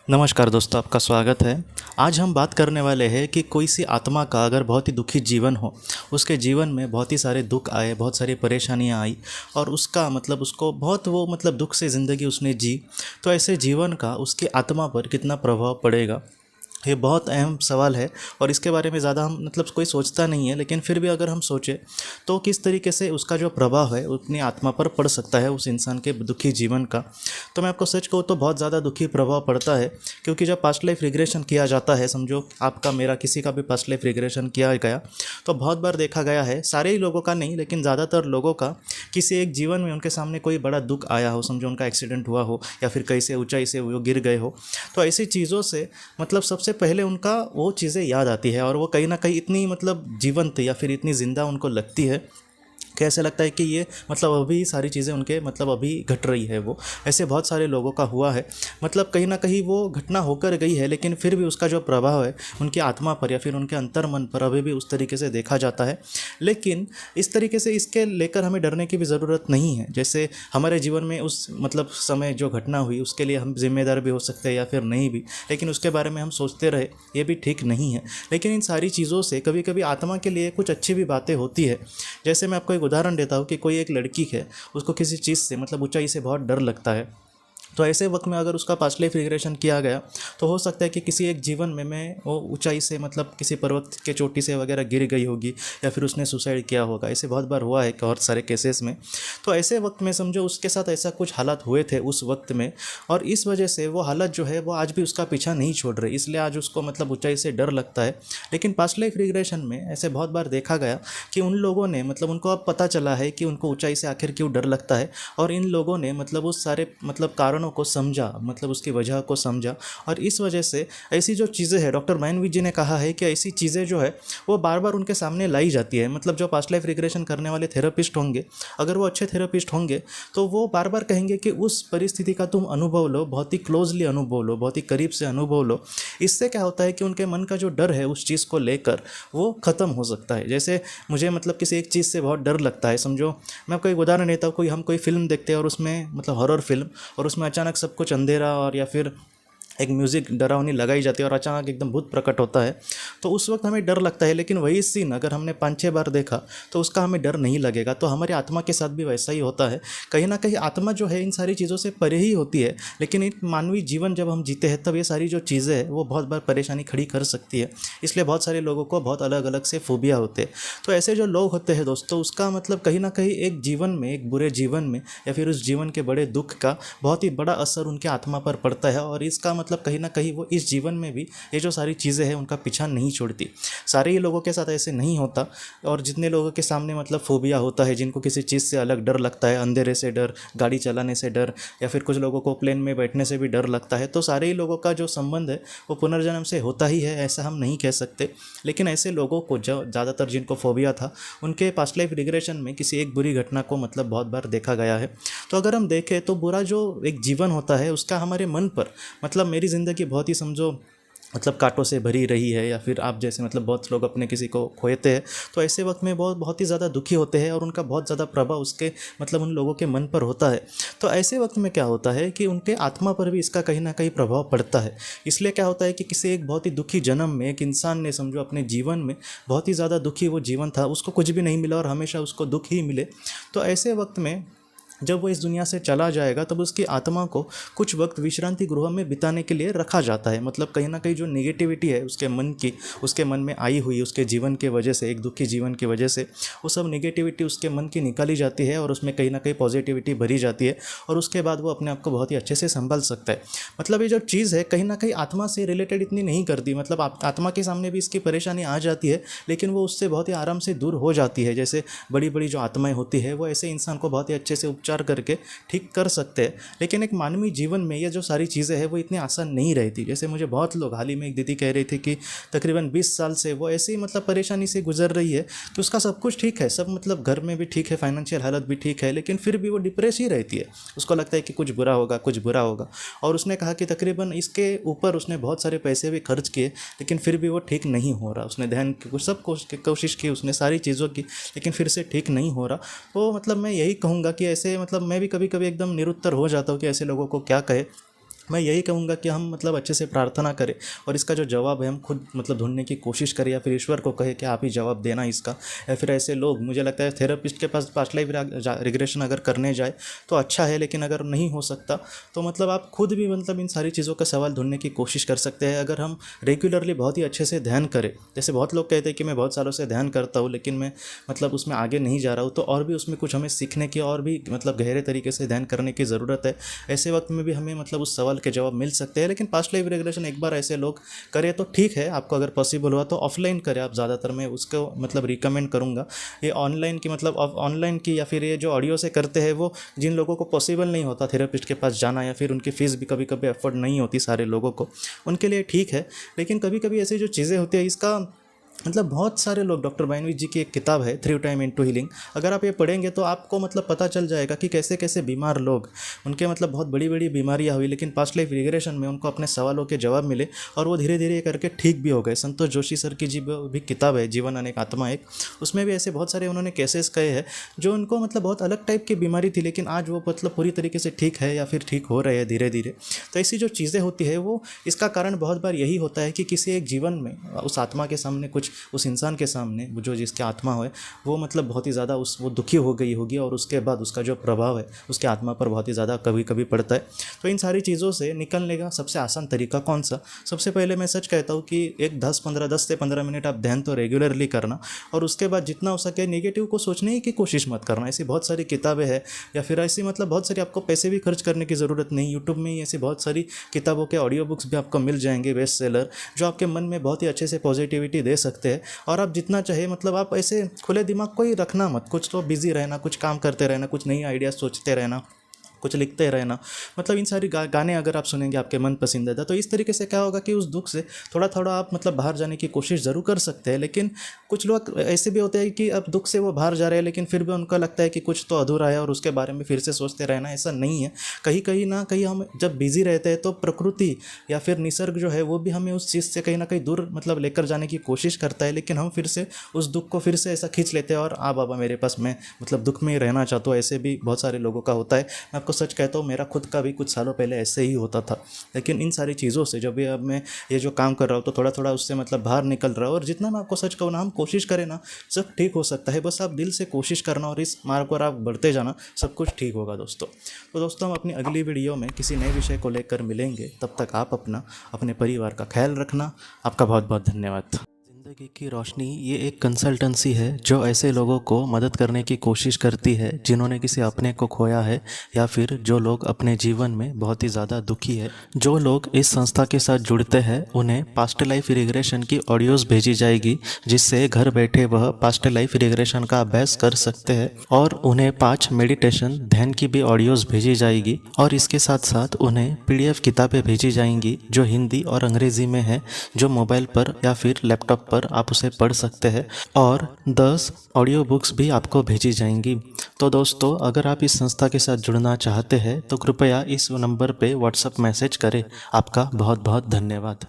नमस्कार दोस्तों, आपका स्वागत है। आज हम बात करने वाले हैं कि कोई सी आत्मा का अगर बहुत ही दुखी जीवन हो, उसके जीवन में बहुत ही सारे दुख आए, बहुत सारी परेशानियां आई और उसका उसको बहुत वो दुख से ज़िंदगी उसने जी, तो ऐसे जीवन का उसकी आत्मा पर कितना प्रभाव पड़ेगा। ये बहुत अहम सवाल है और इसके बारे में ज़्यादा हम कोई सोचता नहीं है, लेकिन फिर भी अगर हम सोचें तो किस तरीके से उसका जो प्रभाव है अपनी आत्मा पर पड़ सकता है उस इंसान के दुखी जीवन का। तो मैं आपको सच कहूँ तो बहुत ज़्यादा दुखी प्रभाव पड़ता है, क्योंकि जब पास्ट लाइफ रिग्रेशन किया जाता है, समझो आपका मेरा किसी का भी पास्ट लाइफ रिग्रेशन किया गया, तो बहुत बार देखा गया है, सारे ही लोगों का नहीं लेकिन ज़्यादातर लोगों का, किसी एक जीवन में उनके सामने कोई बड़ा दुख आया हो, समझो उनका एक्सीडेंट हुआ हो या फिर कहीं से ऊंचाई से वो गिर गए हो, तो ऐसी चीज़ों से सबसे पहले उनका वो चीज़ें याद आती है और वो कहीं ना कहीं इतनी जीवंत या फिर इतनी ज़िंदा उनको लगती है कि ऐसा लगता है कि ये अभी सारी चीज़ें उनके अभी घट रही है। वो ऐसे बहुत सारे लोगों का हुआ है, कहीं ना कहीं वो घटना होकर गई है, लेकिन फिर भी उसका जो प्रभाव है उनकी आत्मा पर या फिर उनके अंतर मन पर अभी भी उस तरीके से देखा जाता है। लेकिन इस तरीके से इसके लेकर हमें डरने की भी ज़रूरत नहीं है। जैसे हमारे जीवन में उस समय जो घटना हुई उसके लिए हम जिम्मेदार भी हो सकते हैं या फिर नहीं भी, लेकिन उसके बारे में हम सोचते रहे, ये भी ठीक नहीं है। लेकिन इन सारी चीज़ों से कभी कभी आत्मा के लिए कुछ अच्छी भी बातें होती है। जैसे मैं आपको एक उदाहरण देता हूँ कि कोई एक लड़की है, उसको किसी चीज़ से ऊंचाई से बहुत डर लगता है, तो ऐसे वक्त में अगर उसका पास्ट लाइफ रिग्रेशन किया गया तो हो सकता है कि किसी एक जीवन में मैं वो ऊंचाई से किसी पर्वत के चोटी से वगैरह गिर गई होगी या फिर उसने सुसाइड किया होगा। ऐसे बहुत बार हुआ है बहुत सारे केसेस में। तो ऐसे वक्त में समझो उसके साथ ऐसा कुछ हालात हुए थे उस वक्त में, और इस वजह से वो हालत जो है वो आज भी उसका पीछा नहीं छोड़ रही, इसलिए आज उसको ऊंचाई से डर लगता है। लेकिन पास्ट लाइफ रिग्रेशन में ऐसे बहुत बार देखा गया कि उन लोगों ने उनको अब पता चला है कि उनको ऊंचाई से आखिर क्यों डर लगता है, और इन लोगों ने उस सारे कारणों को समझा, उसकी वजह को समझा, और इस वजह से ऐसी जो चीज़ें हैं, डॉक्टर मायनवीज जी ने कहा है कि ऐसी चीज़ें जो है वो बार बार उनके सामने लाई जाती है। जो पास्ट लाइफ रिग्रेशन करने वाले थेरेपिस्ट होंगे, अगर वो अच्छे थेरेपिस्ट होंगे तो वो बार बार कहेंगे कि उस परिस्थिति का तुम अनुभव लो, बहुत ही क्लोजली अनुभव लो, बहुत ही करीब से अनुभव लो। इससे क्या होता है कि उनके मन का जो डर है उस चीज़ को लेकर वो ख़त्म हो सकता है। जैसे मुझे किसी एक चीज़ से बहुत डर लगता है, समझो मैं आपको एक उदाहरण देता हूँ, हम कोई फिल्म देखते हैं और उसमें हॉरर फिल्म, और उसमें अचानक सब कुछ अंधेरा और या फिर एक म्यूज़िक डरावनी लगाई जाती है और अचानक एकदम भूत प्रकट होता है, तो उस वक्त हमें डर लगता है। लेकिन वही सीन अगर हमने 5-6 बार देखा तो उसका हमें डर नहीं लगेगा। तो हमारी आत्मा के साथ भी वैसा ही होता है। कहीं ना कहीं आत्मा जो है इन सारी चीज़ों से परे ही होती है, लेकिन एक मानवीय जीवन जब हम जीते हैं तब ये सारी जो चीज़ें हैं वो बहुत बार परेशानी खड़ी कर सकती है। इसलिए बहुत सारे लोगों को बहुत अलग अलग से फोबिया होते हैं। तो ऐसे जो लोग होते हैं दोस्तों, उसका कहीं ना कहीं एक जीवन में, एक बुरे जीवन में या फिर उस जीवन के बड़े दुख का बहुत ही बड़ा असर उनके आत्मा पर पड़ता है, और इसका कहीं ना कहीं वो इस जीवन में भी ये जो सारी चीज़ें हैं उनका पीछा नहीं छोड़ती। सारे ही लोगों के साथ ऐसे नहीं होता, और जितने लोगों के सामने फोबिया होता है, जिनको किसी चीज़ से अलग डर लगता है, अंधेरे से डर, गाड़ी चलाने से डर, या फिर कुछ लोगों को प्लेन में बैठने से भी डर लगता है, तो सारे ही लोगों का जो संबंध है वो पुनर्जन्म से होता ही है, ऐसा हम नहीं कह सकते। लेकिन ऐसे लोगों को जो ज़्यादातर जिनको फोबिया था, उनके पास्ट लाइफ रिग्रेशन में किसी एक बुरी घटना को बहुत बार देखा गया है। तो अगर हम देखें तो बुरा जो एक जीवन होता है उसका हमारे मन पर, मेरी ज़िंदगी बहुत ही समझो कांटों से भरी रही है, या फिर आप जैसे बहुत लोग अपने किसी को खोते हैं, तो ऐसे वक्त में बहुत ही ज़्यादा दुखी होते हैं और उनका बहुत ज़्यादा प्रभाव उसके उन लोगों के मन पर होता है। तो ऐसे वक्त में क्या होता है कि उनके आत्मा पर भी इसका कहीं ना कहीं प्रभाव पड़ता है। इसलिए क्या होता है कि किसी एक बहुत ही दुखी जन्म में एक इंसान ने समझो अपने जीवन में बहुत ही ज़्यादा दुखी वो जीवन था, उसको कुछ भी नहीं मिला और हमेशा उसको दुख ही मिले, तो ऐसे वक्त में जब वो इस दुनिया से चला जाएगा तब उसकी आत्मा को कुछ वक्त विश्रांति गृह में बिताने के लिए रखा जाता है। कहीं ना कहीं जो नेगेटिविटी है उसके मन की, उसके मन में आई हुई उसके जीवन के वजह से, एक दुखी जीवन की वजह से, वो सब नेगेटिविटी उसके मन की निकाली जाती है और उसमें कहीं ना कहीं पॉजिटिविटी भरी जाती है, और उसके बाद वो अपने आप को बहुत ही अच्छे से संभाल सकता है। ये जो चीज़ है कहीं ना कहीं आत्मा से रिलेटेड इतनी नहीं करती, आत्मा के सामने भी इसकी परेशानी आ जाती है, लेकिन वो उससे बहुत ही आराम से दूर हो जाती है। जैसे बड़ी बड़ी जो आत्माएँ होती है वो ऐसे इंसान को बहुत ही अच्छे से उपचार करके ठीक कर सकते हैं। लेकिन एक मानवीय जीवन में ये जो सारी चीज़ें हैं वो इतनी आसान नहीं रहती। जैसे मुझे बहुत लोग, हाल ही में एक दीदी कह रही थी कि तकरीबन 20 साल से वो ऐसी परेशानी से गुजर रही है कि उसका सब कुछ ठीक है, सब घर में भी ठीक है, फाइनेंशियल हालत भी ठीक है, लेकिन फिर भी वो डिप्रेस ही रहती है। उसको लगता है कि कुछ बुरा होगा, कुछ बुरा होगा। और उसने कहा कि तकरीबन इसके ऊपर उसने बहुत सारे पैसे भी खर्च किए, लेकिन फिर भी वो ठीक नहीं हो रहा। उसने ध्यान की सब कोशिश की, उसने सारी चीज़ों की, लेकिन फिर से ठीक नहीं हो रहा। तो मैं यही कहूँगा कि ऐसे मैं भी कभी कभी एकदम निरुत्तर हो जाता हूँ कि ऐसे लोगों को क्या कहे। मैं यही कहूँगा कि हम मतलब अच्छे से प्रार्थना करें और इसका जो जवाब है हम खुद मतलब ढूंढने की कोशिश करें, या फिर ईश्वर को कहे कि आप ही जवाब देना इसका। या फिर ऐसे लोग, मुझे लगता है थेरेपिस्ट के पास पास्ट लाइफ रिग्रेशन अगर करने जाए तो अच्छा है, लेकिन अगर नहीं हो सकता तो मतलब आप खुद भी मतलब इन सारी चीज़ों का सवाल ढूंढने की कोशिश कर सकते हैं। अगर हम रेगुलरली बहुत ही अच्छे से ध्यान करें, जैसे बहुत लोग कहते हैं कि मैं बहुत सालों से ध्यान करता हूँ लेकिन मैं मतलब उसमें आगे नहीं जा रहा हूँ, तो और भी उसमें कुछ हमें सीखने की और भी मतलब गहरे तरीके से ध्यान करने की ज़रूरत है। ऐसे वक्त में भी हमें मतलब उस सवाल के जवाब मिल सकते हैं। लेकिन पास्ट लाइफ रिग्रेशन एक बार ऐसे लोग करें तो ठीक है, आपको अगर पॉसिबल हुआ तो ऑफलाइन करें आप ज़्यादातर, मैं उसको मतलब रिकमेंड करूँगा। ये ऑनलाइन की मतलब ऑनलाइन की या फिर ये जो ऑडियो से करते हैं, वो जिन लोगों को पॉसिबल नहीं होता थेरेपिस्ट के पास जाना, या फिर उनकी फ़ीस भी कभी कभी अफोर्ड नहीं होती सारे लोगों को, उनके लिए ठीक है। लेकिन कभी कभी ऐसी जो चीज़ें होती है, इसका मतलब बहुत सारे लोग, डॉक्टर बाइनवीज जी की एक किताब है थ्री टाइम इनटू हीलिंग, अगर आप ये पढ़ेंगे तो आपको मतलब पता चल जाएगा कि कैसे कैसे बीमार लोग, उनके मतलब बहुत बड़ी बड़ी बीमारियां हुई, लेकिन पास्ट लाइफ रिग्रेशन में उनको अपने सवालों के जवाब मिले और वो धीरे धीरे करके ठीक भी हो गए। संतोष जोशी सर की जी भी किताब है जीवन अनेक आत्मा एक, उसमें भी ऐसे बहुत सारे उन्होंने केसेस कहे हैं जो उनको मतलब बहुत अलग टाइप की बीमारी थी, लेकिन आज वो मतलब पूरी तरीके से ठीक है या फिर ठीक हो रहे हैं धीरे धीरे। तो ऐसी जो चीज़ें होती है वो, इसका कारण बहुत बार यही होता है कि किसी एक जीवन में उस आत्मा के सामने कुछ, उस इंसान के सामने जो जिसकी आत्मा है वो मतलब बहुत ही ज़्यादा वो दुखी हो गई होगी, और उसके बाद उसका जो प्रभाव है उसके आत्मा पर बहुत ही ज़्यादा कभी कभी पड़ता है। तो इन सारी चीज़ों से निकलने का सबसे आसान तरीका कौन सा? सबसे पहले मैं सच कहता हूँ कि एक 10 से 15 मिनट आप ध्यान तो रेगुलरली करना, और उसके बाद जितना हो सके नेगेटिव को सोचने की कोशिश मत करना। ऐसी बहुत सारी किताबें हैं, या फिर ऐसी मतलब बहुत सारी, आपको पैसे भी खर्च करने की ज़रूरत नहीं, यूट्यूब में ही ऐसी बहुत सारी किताबों के ऑडियो बुक्स भी आपको मिल जाएंगे बेस्ट सेलर, जो आपके मन में बहुत ही अच्छे से पॉजिटिविटी दे सकते हैं। और आप जितना चाहे मतलब आप ऐसे खुले दिमाग को ही रखना मत, कुछ तो बिजी रहना, कुछ काम करते रहना, कुछ नई आइडियाज़ सोचते रहना, कुछ लिखते रहना। मतलब इन सारी गाने अगर आप सुनेंगे आपके मन पसंदीदा, तो इस तरीके से क्या होगा कि उस दुख से थोड़ा थोड़ा आप मतलब बाहर जाने की कोशिश ज़रूर कर सकते हैं। लेकिन कुछ लोग ऐसे भी होते हैं कि अब दुख से वो बाहर जा रहे हैं, लेकिन फिर भी उनको लगता है कि कुछ तो अधूरा है और उसके बारे में फिर से सोचते रहना। ऐसा नहीं है। कहीं कहीं ना कहीं हम जब बिजी रहते हैं तो प्रकृति या फिर निसर्ग जो है वो भी हमें उस चीज़ से कहीं ना कहीं दूर मतलब लेकर जाने की कोशिश करता है, लेकिन हम फिर से उस दुख को फिर से ऐसा खींच लेते हैं और बाबा मेरे पास, मैं मतलब दुख में ही रहना चाहता हूँ। ऐसे भी बहुत सारे लोगों का होता है। मैं आपको सच कहता हूँ, मेरा खुद का भी कुछ सालों पहले ऐसे ही होता था। लेकिन इन सारी चीज़ों से जब भी अब मैं ये जो काम कर रहा हूँ तो थोड़ा थोड़ा उससे मतलब बाहर निकल रहा हूँ। और जितना मैं आपको सच कहूँ ना, हम कोशिश करें ना, सब ठीक हो सकता है। बस आप दिल से कोशिश करना और इस मार्ग पर आप बढ़ते जाना, सब कुछ ठीक होगा दोस्तों। तो दोस्तों, हम अपनी अगली वीडियो में किसी नए विषय को लेकर मिलेंगे। तब तक आप अपना, अपने परिवार का ख्याल रखना। आपका बहुत बहुत धन्यवाद। ज़िंदगी की रोशनी ये एक कंसल्टेंसी है जो ऐसे लोगों को मदद करने की कोशिश करती है जिन्होंने किसी अपने को खोया है, या फिर जो लोग अपने जीवन में बहुत ही ज़्यादा दुखी है। जो लोग इस संस्था के साथ जुड़ते हैं उन्हें पास्ट लाइफ रिग्रेशन की ऑडियोज़ भेजी जाएगी, जिससे घर बैठे वह पास्ट लाइफ रिग्रेशन का अभ्यास कर सकते हैं। और उन्हें 5 मेडिटेशन ध्यान की भी ऑडियोज़ भेजी जाएगी, और इसके साथ साथ उन्हें PDF किताबें भेजी जाएंगी जो हिंदी और अंग्रेज़ी में है, जो मोबाइल पर या फिर लैपटॉप पर आप उसे पढ़ सकते हैं। और 10 ऑडियो बुक्स भी आपको भेजी जाएंगी। तो दोस्तों, अगर आप इस संस्था के साथ जुड़ना चाहते हैं तो कृपया इस नंबर पे व्हाट्सएप मैसेज करें। आपका बहुत बहुत धन्यवाद।